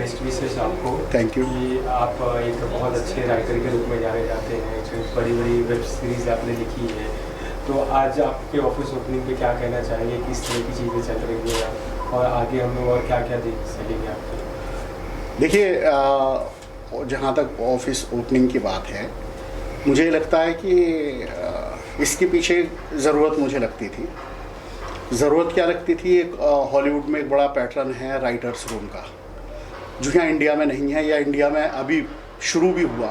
Best विशेष आपको। Thank you. कि आप एक बहुत अच्छे राइटर के रूप में जाने जाते हैं, जो बड़ी बड़ी वेब सीरीज़ आपने लिखी है। तो आज आपके ऑफिस ओपनिंग पे क्या कहना चाहेंगे, किस तरह की चीज़ें चल रही हैं और आगे हम लोग और क्या क्या देख सकेंगे आपके? देखिए, जहाँ तक ऑफिस ओपनिंग की बात है, मुझे लगता है कि इसके पीछे ज़रूरत मुझे लगती थी। ज़रूरत क्या लगती थी? एक हॉलीवुड में एक बड़ा पैटर्न है राइटर्स रूम का, जो यहाँ इंडिया में नहीं है, या इंडिया में अभी शुरू भी हुआ,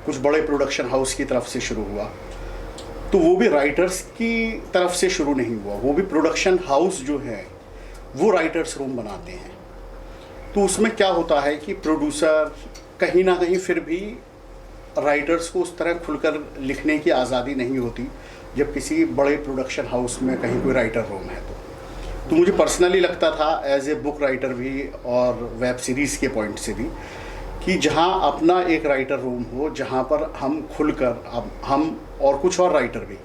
कुछ बड़े प्रोडक्शन हाउस की तरफ से शुरू हुआ। तो वो भी राइटर्स की तरफ से शुरू नहीं हुआ, वो भी प्रोडक्शन हाउस जो है वो राइटर्स रूम बनाते हैं। तो उसमें क्या होता है कि प्रोड्यूसर कहीं ना कहीं फिर भी राइटर्स को उस तरह खुलकर लिखने की आज़ादी नहीं होती जब किसी बड़े प्रोडक्शन हाउस में कहीं कोई राइटर रूम है। तो मुझे पर्सनली लगता था एज ए बुक राइटर भी और वेब सीरीज़ के पॉइंट से भी, कि जहाँ अपना एक राइटर रूम हो, जहाँ पर हम खुलकर, अब हम और कुछ और राइटर भी,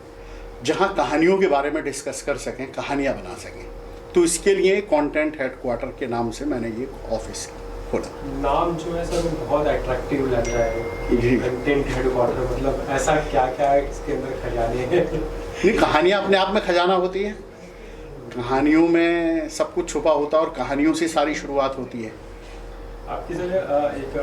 जहाँ कहानियों के बारे में डिस्कस कर सकें, कहानियाँ बना सकें। तो इसके लिए कंटेंट हेडक्वार्टर के नाम से मैंने ये ऑफिस खोला। नाम जो है सर बहुत अट्रैक्टिव लग रहा है जी। कंटेंट हेडक्वार्टर, मतलब ऐसा क्या क्या है इसके अंदर खजाने हैं? नहीं, कहानियाँ अपने आप में खजाना होती है। कहानियों में सब कुछ छुपा होता है और कहानियों से सारी शुरुआत होती है। आपकी सर एक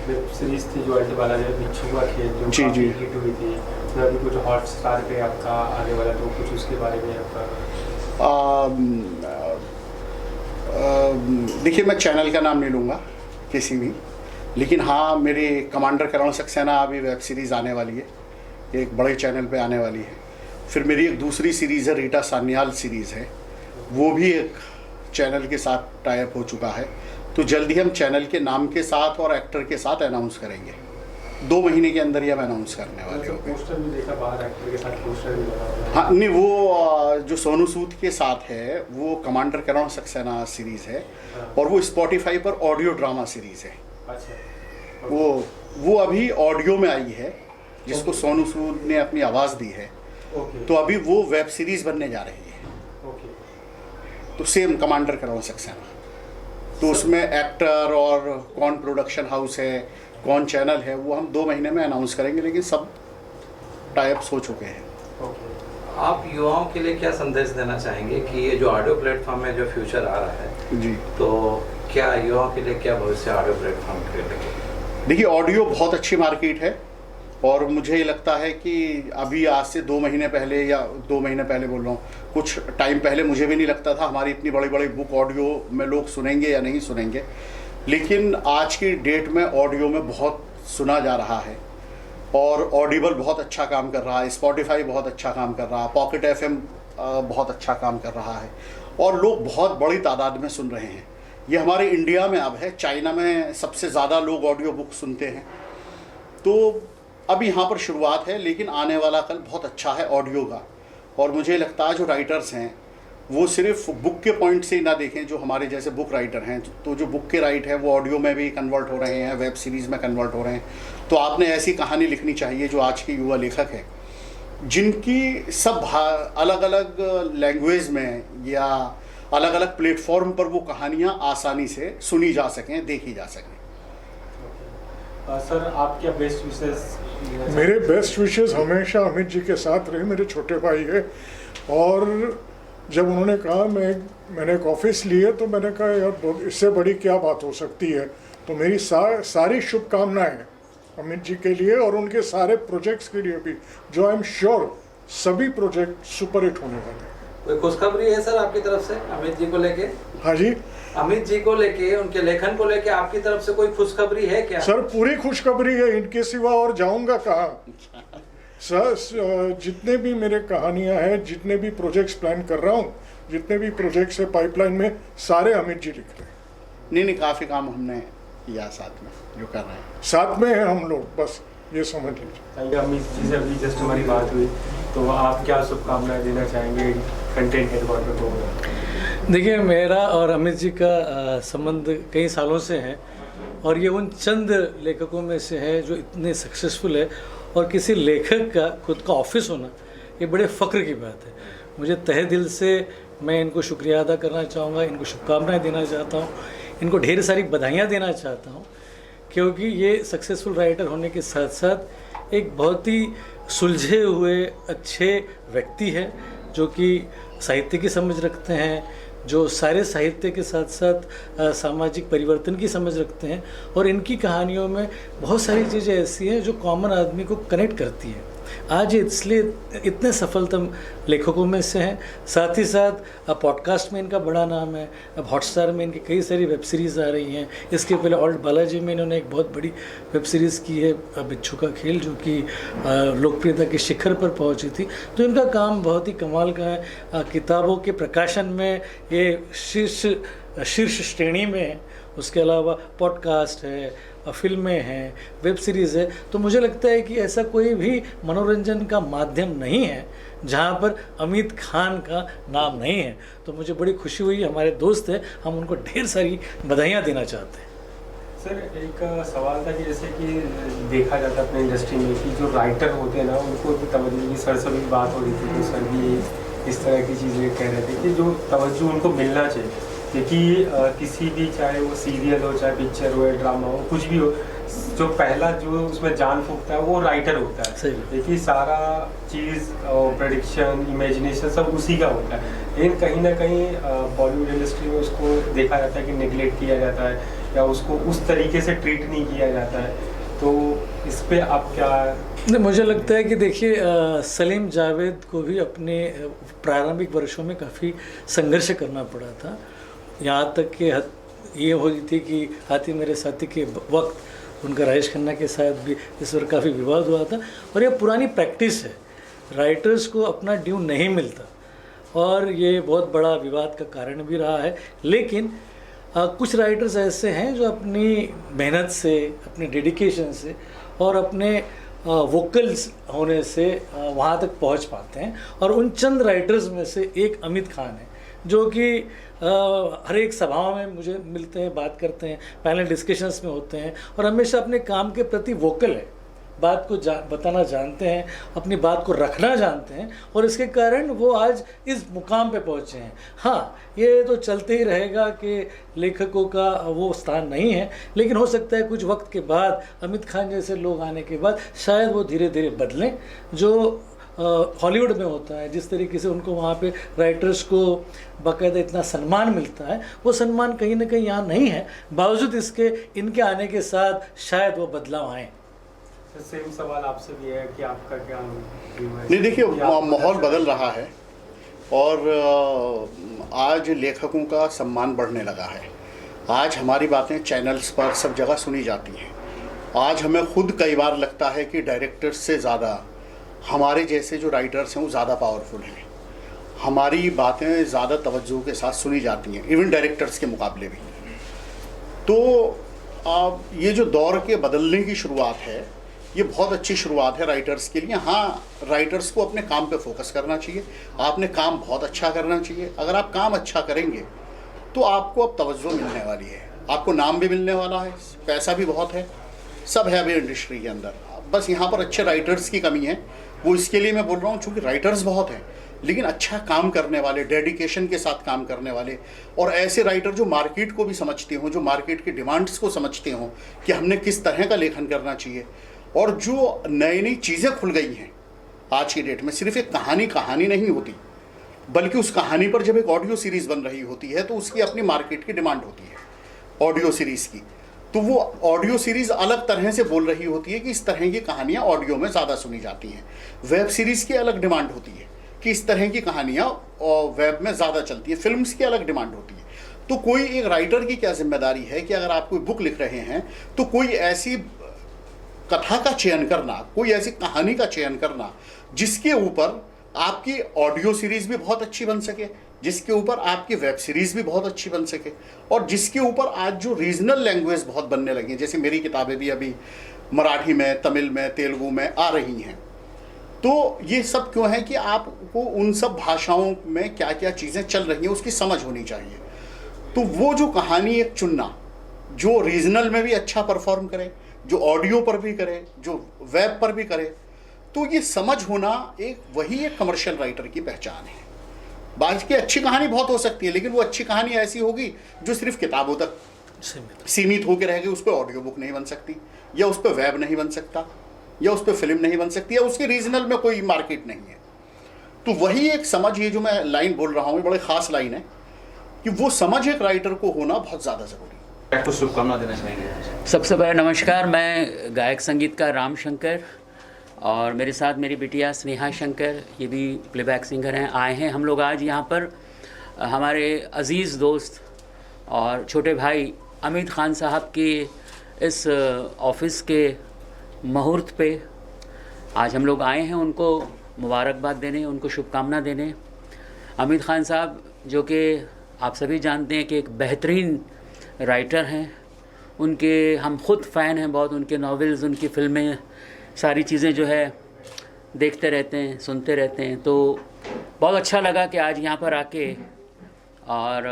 वेब सीरीज थी जो अल्टबाला है, बिच्छू का खेल, जो जी, काफी जी। हिट हुई थी। तो अभी कुछ हॉटस्टार पे आपका आने वाला, तो कुछ उसके बारे में आपका? देखिए, मैं चैनल का नाम नहीं लूँगा किसी भी, लेकिन हाँ, मेरी कमांडर करण सक्सेना अभी वेब सीरीज़ आने वाली है, एक बड़े चैनल पे आने वाली है। फिर मेरी एक दूसरी सीरीज़ है, रीटा सान्याल सीरीज़ है, वो भी एक चैनल के साथ टाई अप हो चुका है। तो जल्दी हम चैनल के नाम के साथ और एक्टर के साथ अनाउंस करेंगे। 2 महीने के अंदर ही हम अनाउंस करने वाले होंगे। पोस्टर भी देखा बाहर, एक्टर के साथ पोस्टर भी लगा हुआ है। हाँ, नहीं, वो जो सोनू सूद के साथ है वो कमांडर करण सक्सेना सीरीज़ है, और वो स्पॉटिफाई पर ऑडियो ड्रामा सीरीज़ है। अच्छा। वो अभी ऑडियो में आई है, जिसको सोनू सूद ने अपनी आवाज़ दी है। ओके। तो अभी वो वेब सीरीज़ बनने जा रही है। ओके। तो सेम कमांडर करण सक्सेना, तो उसमें एक्टर और कौन प्रोडक्शन हाउस है, कौन चैनल है, वो हम 2 महीने में अनाउंस करेंगे, लेकिन सब टाइप्स हो चुके हैं। ओके। आप युवाओं के लिए क्या संदेश देना चाहेंगे कि ये जो ऑडियो प्लेटफॉर्म है, जो फ्यूचर आ रहा है, जी, तो क्या युवाओं के लिए क्या भविष्य ऑडियो प्लेटफॉर्म के लिए? देखिए, ऑडियो बहुत अच्छी मार्केट है, और मुझे लगता है कि अभी आज से 2 महीने पहले, या 2 महीने पहले बोल रहा हूँ, कुछ टाइम पहले मुझे भी नहीं लगता था हमारी इतनी बड़ी बड़ी बुक ऑडियो में लोग सुनेंगे या नहीं सुनेंगे। लेकिन आज की डेट में ऑडियो में बहुत सुना जा रहा है, और ऑडिबल बहुत अच्छा काम कर रहा है, स्पॉटिफाई बहुत अच्छा काम कर रहा है, पॉकेट एफएम बहुत अच्छा काम कर रहा है, और लोग बहुत बड़ी तादाद में सुन रहे हैं। ये हमारे इंडिया में अब है, चाइना में सबसे ज़्यादा लोग ऑडियो बुक सुनते हैं। तो अब यहाँ पर शुरुआत है, लेकिन आने वाला कल बहुत अच्छा है ऑडियो का। और मुझे लगता है जो राइटर्स हैं वो सिर्फ बुक के पॉइंट से ही ना देखें, जो हमारे जैसे बुक राइटर हैं, तो जो बुक के राइट है वो ऑडियो में भी कन्वर्ट हो रहे हैं, वेब सीरीज़ में कन्वर्ट हो रहे हैं। तो आपने ऐसी कहानी लिखनी चाहिए जो आज के युवा लेखक हैं, जिनकी सब अलग अलग लैंग्वेज में या अलग अलग प्लेटफॉर्म पर वो कहानियाँ आसानी से सुनी जा सकें, देखी जा सकें। सर, आप क्या बेस्ट विशेष? मेरे बेस्ट विशेस हमेशा अमित जी के साथ रहे, मेरे छोटे भाई है। और जब उन्होंने कहा मैंने एक ऑफिस ली है, तो मैंने कहा यार इससे बड़ी क्या बात हो सकती है। तो मेरी सारी शुभकामनाएं अमित जी के लिए और उनके सारे प्रोजेक्ट्स के लिए भी, जो आई एम श्योर सभी प्रोजेक्ट सुपर हिट होने वाले हैं। कोई खुशखबरी है सर आपकी तरफ से अमित जी को लेके? हाँ जी, अमित जी को लेके, उनके लेखन को लेके आपकी तरफ से कोई खुशखबरी है क्या? सर पूरी खुशखबरी है, इनके सिवा और जाऊंगा कहाँ। सर, जितने भी मेरे कहानियां हैं, जितने भी प्रोजेक्ट्स प्लान कर रहा हूँ, जितने भी प्रोजेक्ट्स है पाइपलाइन में, सारे अमित जी लिख रहे हैं। नहीं, काफ़ी काम हमने किया साथ में, जो कर रहे हैं साथ में हैं हम लोग, बस ये समझ लीजिए। अमित जी से अभी जस्ट हमारी बात हुई, तो आप क्या शुभकामनाएं देना चाहेंगे कंटेंट हेडक्वार्टर को? देखिए, मेरा और अमित जी का संबंध कई सालों से है, और ये उन चंद लेखकों में से है जो इतने सक्सेसफुल है, और किसी लेखक का खुद का ऑफिस होना ये बड़े फ़ख्र की बात है। मुझे तहे दिल से मैं इनको शुक्रिया अदा करना चाहूँगा, इनको शुभकामनाएं देना चाहता हूँ इनको ढेर सारी बधाइयाँ देना चाहता हूँ, क्योंकि ये सक्सेसफुल राइटर होने के साथ साथ एक बहुत ही सुलझे हुए अच्छे व्यक्ति है, जो कि साहित्य की समझ रखते हैं, जो सारे साहित्य के साथ साथ सामाजिक परिवर्तन की समझ रखते हैं, और इनकी कहानियों में बहुत सारी चीज़ें ऐसी हैं जो कॉमन आदमी को कनेक्ट करती हैं। आज ये इसलिए इतने सफलतम लेखकों में से हैं। साथ ही साथ पॉडकास्ट में इनका बड़ा नाम है। अब हॉटस्टार में इनकी कई सारी वेब सीरीज़ आ रही हैं। इसके पहले ऑल्ट बालाजी में इन्होंने एक बहुत बड़ी वेब सीरीज़ की है बिच्छू का खेल, जो कि लोकप्रियता के शिखर पर पहुंची थी। तो इनका काम बहुत ही कमाल का है। किताबों के प्रकाशन में ये शीर्ष श्रेणी में है। उसके अलावा पॉडकास्ट है, फिल्में हैं, वेब सीरीज़ है। तो मुझे लगता है कि ऐसा कोई भी मनोरंजन का माध्यम नहीं है जहाँ पर अमित खान का नाम नहीं है। तो मुझे बड़ी खुशी हुई, हमारे दोस्त हैं, हम उनको ढेर सारी बधाइयाँ देना चाहते हैं। सर, एक सवाल था कि जैसे कि देखा जाता है अपने इंडस्ट्री में कि जो राइटर होते हैं ना, उनको भी तवज्जो की, सर से भी बात हो रही थी तो सर भी इस तरह की चीज़ें कह रहे थे कि जो तवज्जो उनको मिलना चाहिए, क्योंकि किसी भी, चाहे वो सीरियल हो, चाहे पिक्चर हो या ड्रामा हो, कुछ भी हो, जो पहला जो उसमें जान फूंकता है वो राइटर होता है। देखिए सारा चीज़ प्रेडिक्शन, इमेजिनेशन सब उसी का होता है। लेकिन कहीं ना कहीं बॉलीवुड इंडस्ट्री में उसको देखा जाता है कि नेगलेक्ट किया जाता है या उसको उस तरीके से ट्रीट नहीं किया जाता है। तो इस पे आप क्या? नहीं, मुझे लगता है कि देखिए सलीम जावेद को भी अपने प्रारंभिक वर्षों में काफ़ी संघर्ष करना पड़ा था। यहाँ तक कि ये हो रही थी कि हाथी मेरे साथी के वक्त उनका राजेश खन्ना के साथ भी इस पर काफ़ी विवाद हुआ था। और ये पुरानी प्रैक्टिस है, राइटर्स को अपना ड्यू नहीं मिलता, और ये बहुत बड़ा विवाद का कारण भी रहा है। लेकिन कुछ राइटर्स ऐसे हैं जो अपनी मेहनत से, अपने डेडिकेशन से और अपने वोकल्स होने से वहाँ तक पहुँच पाते हैं। और उन चंद राइटर्स में से एक अमित खान है, जो कि हर एक सभाओं में मुझे मिलते हैं, बात करते हैं, पैनल डिस्कशंस में होते हैं, और हमेशा अपने काम के प्रति वोकल है, बात को बताना जानते हैं, अपनी बात को रखना जानते हैं, और इसके कारण वो आज इस मुकाम पे पहुँचे हैं। हाँ, ये तो चलते ही रहेगा कि लेखकों का वो स्थान नहीं है, लेकिन हो सकता है कुछ वक्त के बाद अमित खान जैसे लोग आने के बाद शायद वो धीरे धीरे बदलें। जो हॉलीवुड में होता है, जिस तरीके से उनको वहाँ पे राइटर्स को बाकायदा इतना सम्मान मिलता है, वो सम्मान कहीं ना कहीं यहाँ नहीं है। बावजूद इसके इनके आने के साथ शायद वो बदलाव आए। सेम सवाल आपसे भी है कि आपका क्या व्यू है? नहीं, देखिए माहौल बदल रहा है और आज लेखकों का सम्मान बढ़ने लगा है। आज हमारी बातें चैनल्स पर सब जगह सुनी जाती हैं। आज हमें खुद कई बार लगता है कि डायरेक्टर्स से ज़्यादा हमारे जैसे जो राइटर्स हैं वो ज़्यादा पावरफुल हैं। हमारी बातें ज़्यादा तवज्जो के साथ सुनी जाती हैं, इवन डायरेक्टर्स के मुकाबले भी। तो ये जो दौर के बदलने की शुरुआत है, ये बहुत अच्छी शुरुआत है राइटर्स के लिए। हाँ, राइटर्स को अपने काम पे फोकस करना चाहिए, आपने काम बहुत अच्छा करना चाहिए। अगर आप काम अच्छा करेंगे तो आपको अब तवज्जो मिलने वाली है, आपको नाम भी मिलने वाला है, पैसा भी बहुत है, सब है अभी इंडस्ट्री के अंदर। बस यहाँ पर अच्छे राइटर्स की कमी है। वो इसके लिए मैं बोल रहा हूँ चूँकि राइटर्स बहुत हैं, लेकिन अच्छा काम करने वाले, डेडिकेशन के साथ काम करने वाले, और ऐसे राइटर जो मार्केट को भी समझते हों, जो मार्केट की डिमांड्स को समझते हों कि हमने किस तरह का लेखन करना चाहिए। और जो नई नई चीज़ें खुल गई हैं आज की डेट में, सिर्फ एक कहानी नहीं होती, बल्कि उस कहानी पर जब एक ऑडियो सीरीज़ बन रही होती है तो उसकी अपनी मार्केट की डिमांड होती है ऑडियो सीरीज़ की। तो वो ऑडियो सीरीज़ अलग तरह से बोल रही होती है कि इस तरह की कहानियाँ ऑडियो में ज़्यादा सुनी जाती हैं। वेब सीरीज़ की अलग डिमांड होती है कि इस तरह की कहानियाँ वेब में ज़्यादा चलती है। फिल्म्स की अलग डिमांड होती है। तो कोई एक राइटर की क्या जिम्मेदारी है कि अगर आप कोई बुक लिख रहे हैं तो कोई ऐसी कथा का चयन करना, कोई ऐसी कहानी का चयन करना जिसके ऊपर आपकी ऑडियो सीरीज़ भी बहुत अच्छी बन सके, जिसके ऊपर आपकी वेब सीरीज़ भी बहुत अच्छी बन सके, और जिसके ऊपर आज जो रीजनल लैंग्वेज बहुत बनने लगी हैं, जैसे मेरी किताबें भी अभी मराठी में, तमिल में, तेलुगु में आ रही हैं। तो ये सब क्यों है कि आपको उन सब भाषाओं में क्या क्या चीज़ें चल रही हैं उसकी समझ होनी चाहिए। तो वो जो कहानी एक चुनना जो रीजनल में भी अच्छा परफॉर्म करे, जो ऑडियो पर भी करे, जो वेब पर भी करे, तो ये समझ होना वही एक कमर्शियल राइटर की पहचान है। बाकी की अच्छी कहानी बहुत हो सकती है, लेकिन वो अच्छी कहानी ऐसी होगी जो सिर्फ किताबों तक सीमित होकर रह गए, उस पर ऑडियो बुक नहीं बन सकती, या उस पर वेब नहीं बन सकता, या उस पर फिल्म नहीं बन सकती, या उसके रीजनल में कोई मार्केट नहीं है। तो वही एक समझ, ये जो मैं लाइन बोल रहा हूँ, बड़ी ख़ास लाइन है कि वो समझ एक राइटर को होना बहुत ज़्यादा ज़रूरी है। कुछ शुभकामना देना चाहेंगे? सबसे पहले नमस्कार, मैं गायक संगीतकार राम शंकर और मेरे साथ मेरी बिटिया स्नेहा शंकर, ये भी प्लेबैक सिंगर हैं। आए हैं हम लोग आज यहाँ पर हमारे अज़ीज़ दोस्त और छोटे भाई अमित खान साहब की इस ऑफिस के मुहूर्त पे आज हम लोग आए हैं उनको मुबारकबाद देने, उनको शुभकामना देने। अमित खान साहब जो कि आप सभी जानते हैं कि एक बेहतरीन राइटर हैं, उनके हम खुद फ़ैन हैं बहुत, उनके नॉवेल्स, उनकी फ़िल्में, सारी चीज़ें जो है देखते रहते हैं, सुनते रहते हैं। तो बहुत अच्छा लगा कि आज यहाँ पर आके और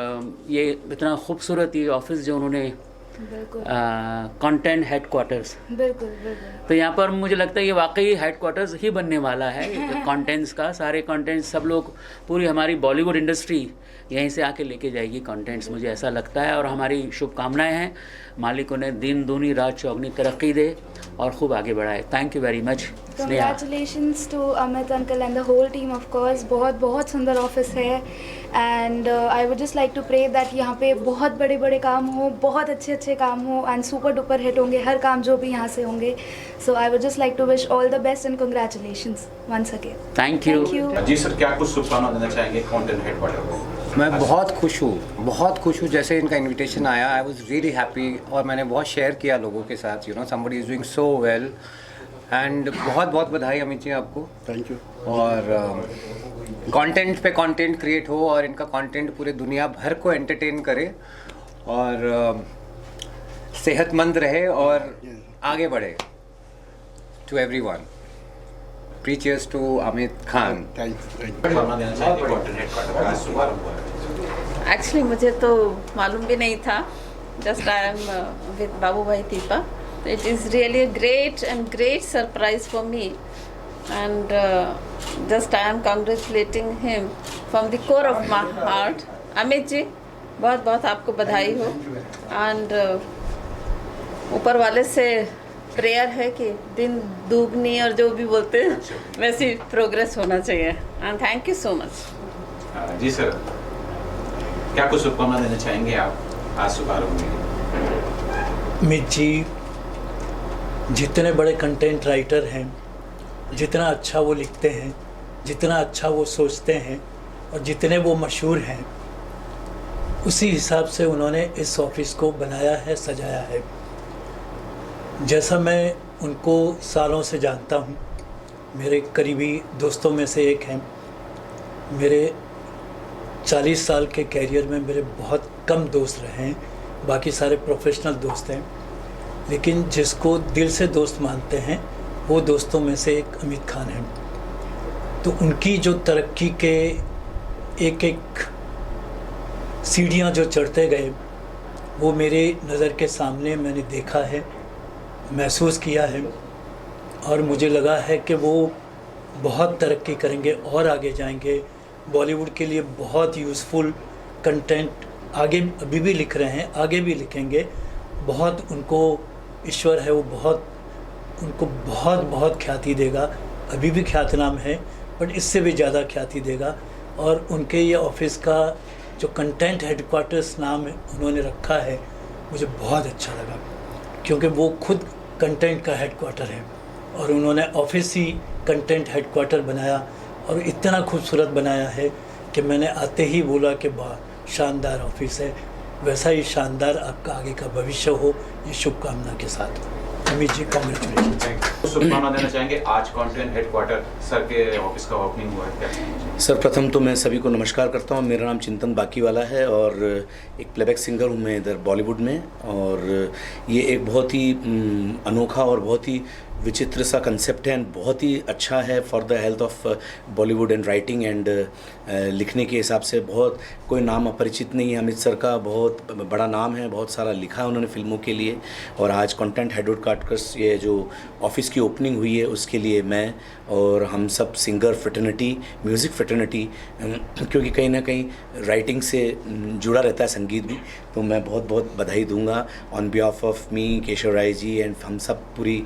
ये इतना खूबसूरत ये ऑफिस जो उन्होंने कंटेंट हेडक्वार्टर्स, बिल्कुल। तो यहाँ पर मुझे लगता है ये वाकई हेडक्वार्टर्स ही बनने वाला है कंटेंट्स का। सारे कंटेंट्स सब लोग, पूरी हमारी बॉलीवुड इंडस्ट्री यहीं से आके लेके जाएगी कंटेंट्स, मुझे ऐसा लगता है। और हमारी शुभकामनाएं हैं, मालिक उन्हें दिन दूनी रात चौगनी तरक्की दे और खूब आगे बढ़ाए। Thank you very much. Congratulations to Amit uncle and the whole team of course। बहुत सुंदर ऑफिस है and I would just like to pray that यहाँ पे बहुत बड़े काम हो, बहुत अच्छे काम हो एंड सुपर डुपर हिट होंगे हर काम जो भी यहाँ से होंगे। So I would just like to wish all the best and congratulations once again. Thank you. जी सर, क्या कुछ शुभकामना देना चाहेंगे कंटेंट हेडक्वार्टर को? मैं बहुत खुश हूँ जैसे इनका इनविटेशन आया, आई वाज रियली हैप्पी और मैंने बहुत शेयर किया लोगों के साथ, somebody is doing so well and बहुत बधाई अमित जी आपको। Thank you. और कंटेंट पे कंटेंट क्रिएट हो और इनका कंटेंट पूरे दुनिया भर को एंटरटेन करे और सेहतमंद रहे और आगे बढ़े। To everyone, three cheers to Amit Khan. Thank you. शुभकामना देना चाहेंगे कंटेंट हेडक्वार्टर का शुभारंभ हुआ है? एक्चुअली मुझे तो मालूम भी नहीं था, जस्ट आई एम विद बाबू भाई तीपा। It is really a great surprise for me and just I am congratulating him from the core of my heart। Amit ji बहुत आपको बधाई हो एंड ऊपर वाले से प्रेयर है कि दिन दुगनी और जो भी बोलते हैं वैसी प्रोग्रेस होना चाहिए and thank you so much. जी सर, क्या कुछ शुभकामना देना चाहेंगे आप आज शुभारंभ में? अमित जी जितने बड़े कंटेंट राइटर हैं, जितना अच्छा वो लिखते हैं, जितना अच्छा वो सोचते हैं और जितने वो मशहूर हैं, उसी हिसाब से उन्होंने इस ऑफिस को बनाया है, सजाया है। जैसा मैं उनको सालों से जानता हूँ, मेरे करीबी दोस्तों में से एक हैं। मेरे 40 साल के कैरियर में मेरे बहुत कम दोस्त रहे हैं, बाकी सारे प्रोफेशनल दोस्त हैं, लेकिन जिसको दिल से दोस्त मानते हैं वो दोस्तों में से एक अमित खान हैं। तो उनकी जो तरक्की के एक सीढ़ियाँ जो चढ़ते गए, वो मेरे नज़र के सामने मैंने देखा है, महसूस किया है और मुझे लगा है कि वो बहुत तरक्की करेंगे और आगे जाएंगे। बॉलीवुड के लिए बहुत यूज़फुल कंटेंट आगे अभी भी लिख रहे हैं, आगे भी लिखेंगे। बहुत उनको ईश्वर है, वो उनको बहुत ख्याति देगा। अभी भी ख्यातनाम है बट इससे भी ज़्यादा ख्याति देगा। और उनके ये ऑफिस का जो कंटेंट हेडक्वार्टर्स नाम उन्होंने रखा है, मुझे बहुत अच्छा लगा क्योंकि वो खुद कंटेंट का हेडक्वार्टर है और उन्होंने ऑफिस ही कंटेंट हेडक्वार्टर बनाया और इतना खूबसूरत बनाया है कि मैंने आते ही बोला कि वाह शानदार ऑफिस है। वैसा ही शानदार आपका आगे का भविष्य हो, ये शुभकामना के साथ। अमित जी कॉन्ग्रेचुलेशन। शुभकामना देना चाहेंगे आज कंटेंट हेडक्वार्टर सर के ऑफिस का ओपनिंग हुआ है? सर प्रथम तो मैं सभी को नमस्कार करता हूँ। मेरा नाम चिंतन बाकीवाला है और एक प्लेबैक सिंगर हूँ मैं इधर बॉलीवुड में। और ये एक बहुत ही अनोखा और बहुत ही विचित्र सा कंसेप्ट है एंड बहुत ही अच्छा है for the health of Bollywood and writing and लिखने के हिसाब से बहुत कोई नाम अपरिचित नहीं है। अमित सर का बहुत बड़ा नाम है, बहुत सारा लिखा है उन्होंने फिल्मों के लिए। और आज कंटेंट हेडक्वार्टर्स ये जो ऑफिस की ओपनिंग हुई है उसके लिए मैं और हम सब सिंगर फ्रेटर्निटी, म्यूज़िक फ्रेटर्निटी, क्योंकि कहीं ना कहीं राइटिंग से जुड़ा रहता है संगीत भी, तो मैं बहुत बहुत बधाई दूंगा on behalf of me, Keshav Rai ji and हम सब पूरी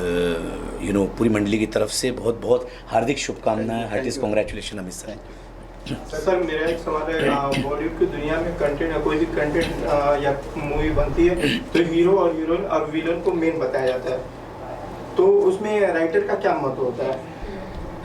पूरी मंडली की तरफ से बहुत बहुत हार्दिक शुभकामनाएं। हार्टिस्ट कॉन्ग्रेचुलेशन अमित सर। सर मेरा एक सवाल है, बॉलीवुड की दुनिया में कंटेंट, कोई भी कंटेंट या मूवी बनती है तो हीरो और हीरोइन और विलन को मेन बताया जाता है, तो उसमें राइटर का क्या महत्व होता है?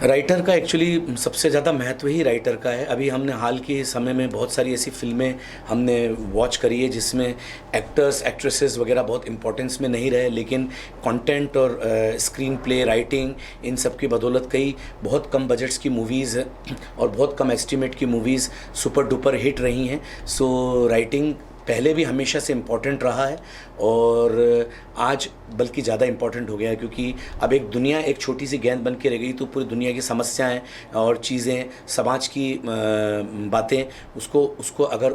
राइटर का एक्चुअली सबसे ज़्यादा महत्व ही राइटर का है। अभी हमने हाल के समय में बहुत सारी ऐसी फिल्में हमने वॉच करी है जिसमें एक्टर्स एक्ट्रेसेस वगैरह बहुत इंपॉर्टेंस में नहीं रहे, लेकिन कंटेंट और स्क्रीन प्ले, राइटिंग, इन सब की बदौलत कई बहुत कम बजट्स की मूवीज़ और बहुत कम एस्टिमेट की मूवीज़ सुपर डुपर हिट रही हैं। सो राइटिंग पहले भी हमेशा से इम्पॉर्टेंट रहा है और आज बल्कि ज़्यादा इम्पॉर्टेंट हो गया है, क्योंकि अब एक दुनिया एक छोटी सी गेंद बन के रह गई, तो पूरी दुनिया की समस्याएं और चीज़ें, समाज की बातें, उसको अगर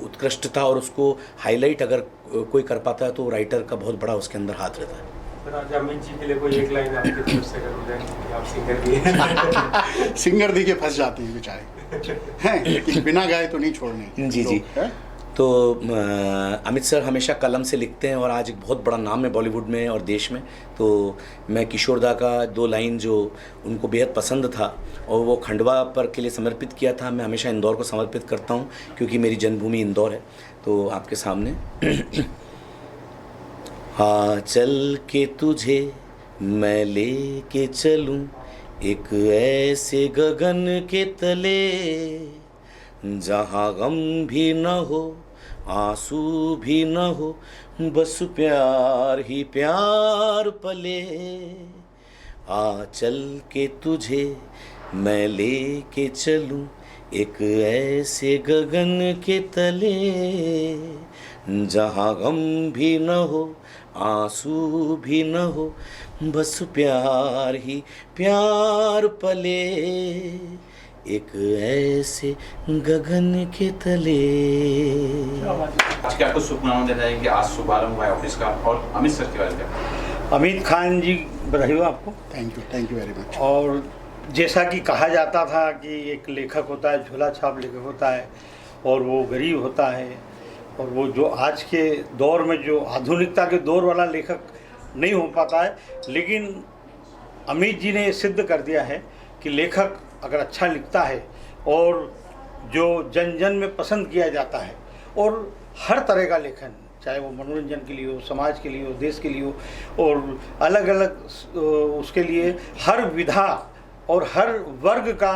उत्कृष्टता और उसको हाईलाइट अगर कोई कर पाता है तो राइटर का बहुत बड़ा उसके अंदर हाथ रहता है। आज अमित जी के लिए कोई एक लाइन आपकी तरफ से अगर हो जाए कि आप सिंगर भी हैं। सिंगर दी के फंस जाते हैं बेचारे हैं, लेकिन बिना गाए तो नहीं छोड़ने। जी जी। तो अमित सर हमेशा कलम से लिखते हैं और आज एक बहुत बड़ा नाम है बॉलीवुड में और देश में। तो मैं किशोर दा का 2 लाइन जो उनको बेहद पसंद था और वो खंडवा पर के लिए समर्पित किया था, मैं हमेशा इंदौर को समर्पित करता हूँ क्योंकि मेरी जन्मभूमि इंदौर है। तो आपके सामने हाँ चल के तुझे मैं ले के चलूँ एक ऐसे गगन के तले, जहाँ गम भी न हो आंसू भी न हो, बस प्यार ही प्यार पले। आ चल के तुझे मैं ले के चलूँ एक ऐसे गगन के तले, जहाँ गम भी न हो आंसू भी न हो, बस प्यार ही प्यार पले, एक ऐसे गगन के तले। आज क्या आपको शुभकामनाएं देना है कि आज शुभारंभ हुआ है ऑफिस का, और अमित सर के बारे में? अमित खान जी बधाई हो आपको। Thank you very much. और जैसा कि कहा जाता था कि एक लेखक होता है, झोला छाप लेखक होता है और वो गरीब होता है, और वो जो आज के दौर में जो आधुनिकता के दौर वाला लेखक नहीं हो पाता है, लेकिन अमित जी ने सिद्ध कर दिया है कि लेखक अगर अच्छा लिखता है और जो जन जन में पसंद किया जाता है, और हर तरह का लेखन, चाहे वो मनोरंजन के लिए हो, समाज के लिए हो, देश के लिए हो, और अलग अलग उसके लिए हर विधा और हर वर्ग का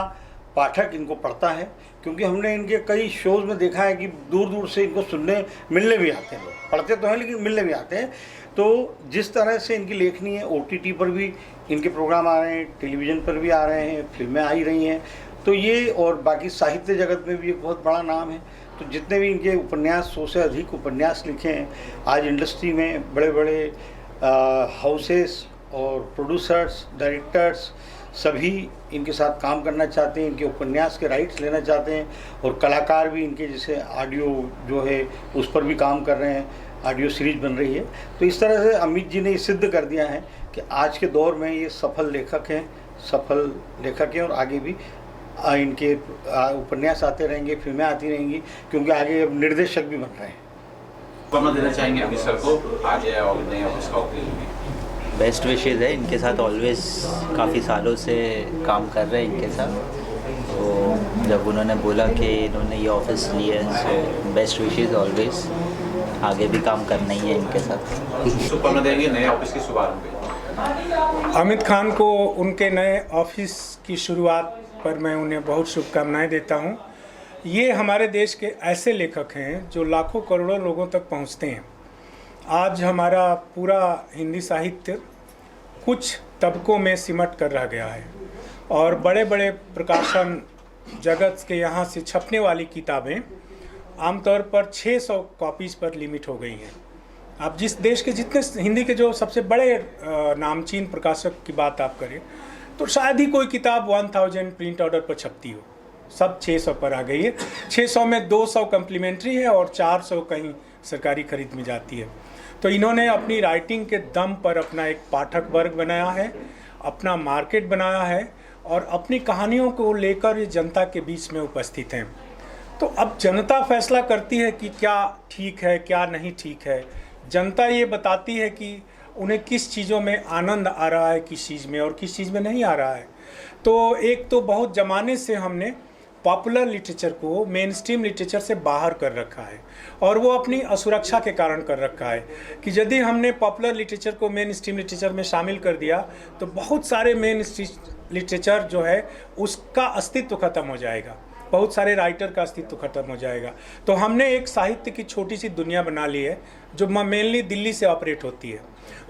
पाठक इनको पढ़ता है। क्योंकि हमने इनके कई शोज़ में देखा है कि दूर दूर से इनको सुनने मिलने भी आते हैं लोग, पढ़ते तो हैं लेकिन मिलने भी आते हैं। तो जिस तरह से इनकी लेखनी है, OTT पर भी इनके प्रोग्राम आ रहे हैं, टेलीविज़न पर भी आ रहे हैं, फिल्में आ ही रही हैं, तो ये और बाकी साहित्य जगत में भी एक बहुत बड़ा नाम है। तो जितने भी इनके उपन्यास, 100 से अधिक उपन्यास लिखे हैं, आज इंडस्ट्री में बड़े बड़े हाउसेस और प्रोड्यूसर्स, डायरेक्टर्स सभी इनके साथ काम करना चाहते हैं, इनके उपन्यास के राइट्स लेना चाहते हैं, और कलाकार भी इनके जैसे ऑडियो जो है उस पर भी काम कर रहे हैं, ऑडियो सीरीज बन रही है। तो इस तरह से अमित जी ने सिद्ध कर दिया है कि आज के दौर में ये सफल लेखक हैं और आगे भी इनके उपन्यास आते रहेंगे, फिल्में आती रहेंगी, क्योंकि आगे अब निर्देशक भी बन रहे हैं। शुभकामना देना चाहेंगे अमित सर को आज नए ऑफिस का ओपनिंग? बेस्ट विशेज़ है इनके साथ, ऑलवेज काफ़ी सालों से काम कर रहे हैं इनके साथ। तो जब उन्होंने बोला कि इन्होंने ये ऑफिस लिया है, सो बेस्ट विशेज़ ऑलवेज, आगे भी काम करना ही है इनके साथ। शुभकामना देंगे नए ऑफिस की शुभारंभ पे? अमित खान को उनके नए ऑफिस की शुरुआत पर मैं उन्हें बहुत शुभकामनाएं देता हूं। ये हमारे देश के ऐसे लेखक हैं जो लाखों करोड़ों लोगों तक पहुंचते हैं। आज हमारा पूरा हिंदी साहित्य कुछ तबकों में सिमट कर रह गया है, और बड़े बड़े प्रकाशन जगत के यहाँ से छपने वाली किताबें आमतौर पर 600 कॉपीज़ पर लिमिट हो गई हैं। आप जिस देश के जितने हिंदी के जो सबसे बड़े नामचीन प्रकाशक की बात आप करें तो शायद ही कोई किताब 1000 प्रिंट ऑर्डर पर छपती हो, सब 600 पर आ गई है। 600 में 200 कम्प्लीमेंट्री है और 400 कहीं सरकारी खरीद में जाती है। तो इन्होंने अपनी राइटिंग के दम पर अपना एक पाठक वर्ग बनाया है, अपना मार्केट बनाया है और अपनी कहानियों को लेकर ये जनता के बीच में उपस्थित हैं। तो अब जनता फैसला करती है कि क्या ठीक है क्या नहीं ठीक है। जनता ये बताती है कि उन्हें किस चीज़ों में आनंद आ रहा है, किस चीज़ में और किस चीज़ में नहीं आ रहा है। तो एक तो बहुत ज़माने से हमने पॉपुलर लिटरेचर को मेन स्ट्रीम लिटरेचर से बाहर कर रखा है और वो अपनी असुरक्षा के कारण कर रखा है कि यदि हमने पॉपुलर लिटरेचर को मेन स्ट्रीम लिटरेचर में शामिल कर दिया तो बहुत सारे मेन स्ट्रीम लिटरेचर जो है उसका अस्तित्व खत्म हो जाएगा, बहुत सारे राइटर का अस्तित्व खत्म हो जाएगा। तो हमने एक साहित्य की छोटी सी दुनिया बना ली है जो मेनली दिल्ली से ऑपरेट होती है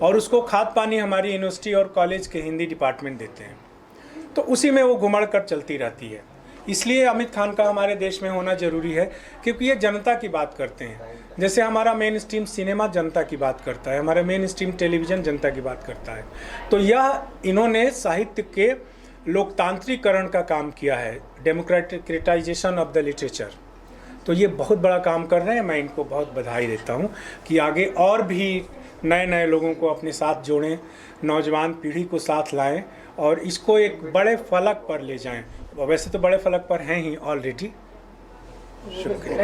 और उसको खाद पानी हमारी यूनिवर्सिटी और कॉलेज के हिंदी डिपार्टमेंट देते हैं। तो उसी में वो घुमड़ कर चलती रहती है। इसलिए आमिर खान का हमारे देश में होना ज़रूरी है क्योंकि ये जनता की बात करते हैं। जैसे हमारा मेन स्ट्रीम सिनेमा जनता की बात करता है, हमारा मेन स्ट्रीम टेलीविज़न जनता की बात करता है। तो यह इन्होंने साहित्य के लोकतांत्रिकरण का काम किया है, डेमोक्रेटाइजेशन ऑफ द लिटरेचर। तो ये बहुत बड़ा काम कर रहे हैं, मैं इनको बहुत बधाई देता हूँ कि आगे और भी नए नए लोगों को अपने साथ जोड़ें, नौजवान पीढ़ी को साथ लाएं और इसको एक बड़े फलक पर ले जाएं। वैसे तो बड़े फलक पर हैं ही ऑलरेडी। शुक्रिया।